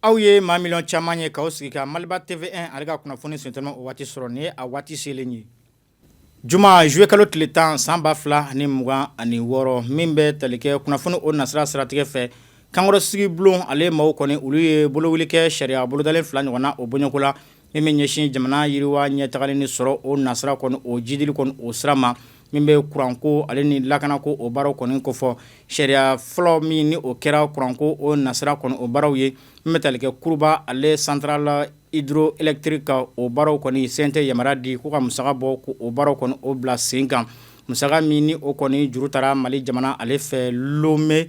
aw ye maa miliyɔn caman ye k'aw sigi ka Maliba TV1 ale ka kunnafoni sentɛlɛma o waati sɔrɔ nin ye a waati selen ye. Juma juillet kalo tile 10 san 2026 min bɛ tali kɛ kunnafoni o nasira siratigɛ fɛ kankɔrɔ sigi bulon ale maaw kɔni olu ye bolowuli kɛ sariya bolodalen 2 ɲɔgɔnna o bɔɲɔko la min bɛ ɲɛsin jamana yiriwa ɲɛtagali sɔrɔ o nasira kɔni o jidili kɔni o sira ma min bɛ kuranko ale ni lakanako o baaraw kɔni kofɔ sariya fɔlɔ min ni o kɛra kuranko o nasira kɔni o baaraw ye min bɛ tali kɛ kuruba ale central hydroélectrique ka o baaraw kɔni CNT yamaruya di ko ka musaka bɔ ko o baaraw kɔni o bila sen kan musaka min ni o kɔni juru tara Mali jamana ale fɛ Lomé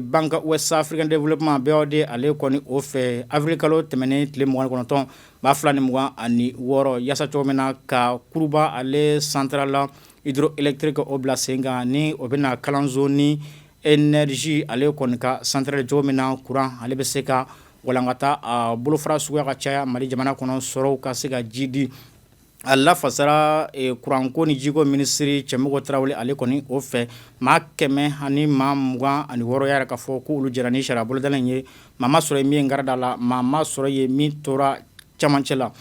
Banque Ouest African Development BOD ale kɔni o fɛ avril kalo tɛmɛnen tile 29 2026 yaasa cogo min na ka kuruba ale central hydroélectrique o bila sen kan ni o bɛna kalanzo ni énergie ale kɔni ka central cogo min na courant ale bɛ se ka walankata a bolofara suguya ka caya Mali jamana kɔnɔ sɔrɔw ka se ka jidi a lafasara kuranko ni jiko minisiri Cɛmɔgɔ Tarawele ale kɔni o fɛ maa 126 yɛrɛ ka fɔ ko olu jɛra ni sariya bolodalen ye maa ma sɔrɔ ye min garada la maa ma sɔrɔ ye min tora camancɛ la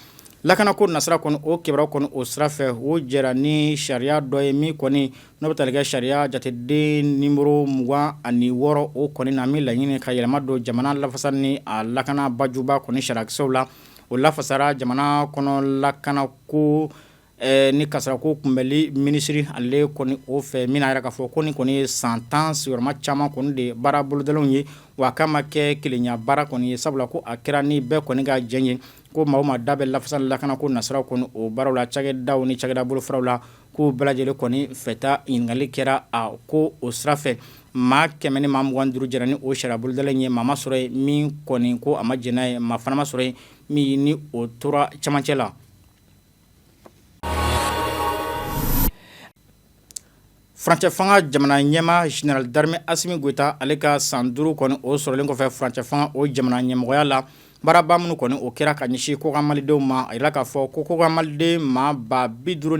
lakanako nasira kɔni o kibaruya kɔni o sira fɛ o jɛra ni sariya dɔ ye min kɔni n'o bɛ tali kɛ sariya jateden nimero 26 o kɔni na min laɲini ka yɛlɛma don jamana lafasa ni a lakana bajuba kɔni sariyakisɛw la o lafasara jamana kɔnɔ lakanako ni kasarako kunbɛli minisiri ale kɔni o fɛ min yɛrɛ k'a fɔ ko ni kɔni ye san 10 sigiyɔrɔma caman kɔni de baara bolodalenw ye wa a ka ma kɛ kelenya baara kɔni ye sabula ko a kɛra ni bɛɛ kɔni ka jɛn ye ko maa o maa da bɛ lafasa lakanako nasiraw kɔni o baaraw la cakɛdaw ni cakɛda bolofaraw la k'u bɛɛ lajɛlen kɔni fɛta ɲininkali kɛra a ko o sira fɛ maa 125 jɛra ni o sariya bolodalen ye maa ma sɔrɔ ye min kɔni ko a ma jɛn'a ye maa fana ma sɔrɔ ye min ni o tora camancɛ la. Furancɛ fanga jamana ɲɛma Général d'armée Assimi Goïta ale ka san 5 kɔni o sɔrɔlen kɔfɛ furancɛ fanga o jamana ɲɛmɔgɔya la baaraba minnu kɔni o kɛra ka ɲɛsin kokan malidenw ma a yira k'a fɔ ko kokan maliden maa 52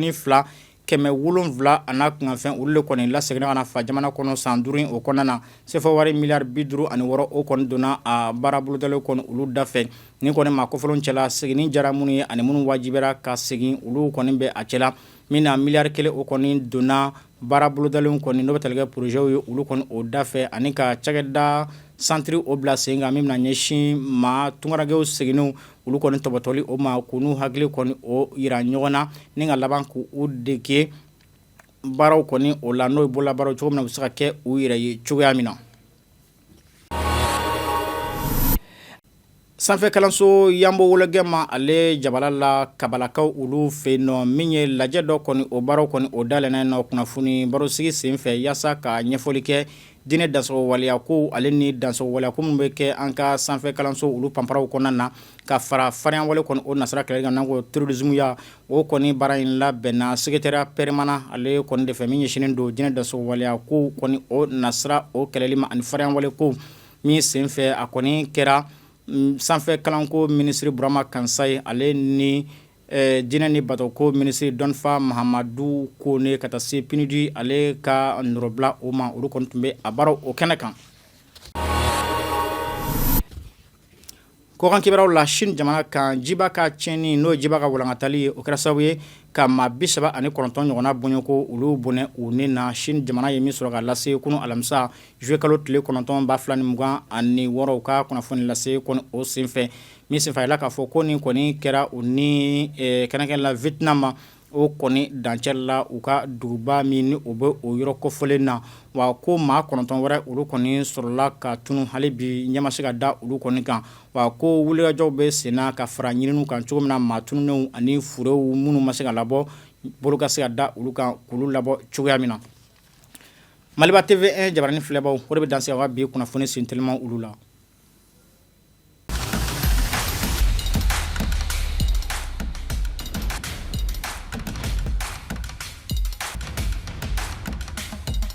107 a n'a kunkanfɛn olu de kɔni laseginna ka na fa jamana kɔnɔ san 5 o kɔnɔna na CFA wari miliyari 56 o kɔni donna a baara bolodalen kɔni olu da fɛ ni kɔni maa kofɔlenw cɛla seginni jara minnu ye ani minnu wajibira ka segin olu kɔni bɛ a cɛla min na miliyari 1 o kɔni donna baara bolodalen kɔni n'o bɛ tali kɛ projet ye olu kɔni o da fɛ ani ka cakɛda centre o bila sen kan min bɛna ɲɛsin maa tunkaragɛw seginniw olu kɔni tɔbɔtɔli o ma k'u n'u hakili kɔni o yira ɲɔgɔn na ni ka laban k'u dege baaraw kɔni o la n'o ye bolola baaraw cogo min na u bɛ se ka kɛ u yɛrɛ ye cogoya min na. Sanfɛ kalanso Yambo Wologɛma ale jabala la kabalakaw olu fɛ nɔ min ye lajɛ dɔ kɔni o baaraw kɔni o dalɛnna nɔ kunnafoni barosigi sen fɛ yaasa ka ɲɛfɔli kɛ diinɛ dansɔgɔ waleya ko ale ni dansɔgɔ waleya ko minnu bɛ kɛ an ka sanfɛ kalanso olu panparaw kɔnɔna na ka fara farinya wale kɔni o nasira kɛlɛ kan n'an ko terrorisme ya o kɔni baara in labɛnna secrétariat permanent ale kɔni de fɛ min ɲɛsinnen don diinɛ dansɔgɔ waleya ko kɔni o nasira o kɛlɛli ma ani farinya wale ko min sen fɛ a kɔni kɛra sanfɛ kalanko minisiri Burama Kansaye ale ni diinɛ ni batoko minisiri Dɔnfa Mahamadu Kone ka taa se PNUD ale ka nɔrɔbila o ma olu kɔni tun bɛ a baaraw o kɛnɛ kan. Kɔkan kibaruyaw la Chine jamana kan jiba ka tiɲɛni n'o jiba ka walankatali ye o kɛra sababu ye ka maa 39 ɲɔgɔnna bɔɲɔko olu bɔnɛ u ni na Chine jamana ye min sɔrɔ ka lase kunu alamisa juillet kalo tile 9 2026 ka kunnafoni lase kɔni o senfɛ min senfɛ a yira k'a fɔ ko nin kɔni kɛra u ni kɛnɛkɛnɛ la Vietnam o kɔni dancɛ la u ka duguba min ni o bɛ o yɔrɔ kɔfɔlen na wa ko maa 9 wɛrɛ olu kɔni sɔrɔla ka tunu hali bi ɲɛ ma se ka da olu kɔni kan wa ko wulikajɔw bɛ senna ka fara ɲininiw kan cogo min na maa tununenw ani furew minnu ma se ka labɔ bolo ka se ka da olu kan k'olu labɔ cogoya min na. Maliba TV1 jabaranin filɛbaw o de bɛ dan sigi a ka bi kunnafoni sentɛliman olu la.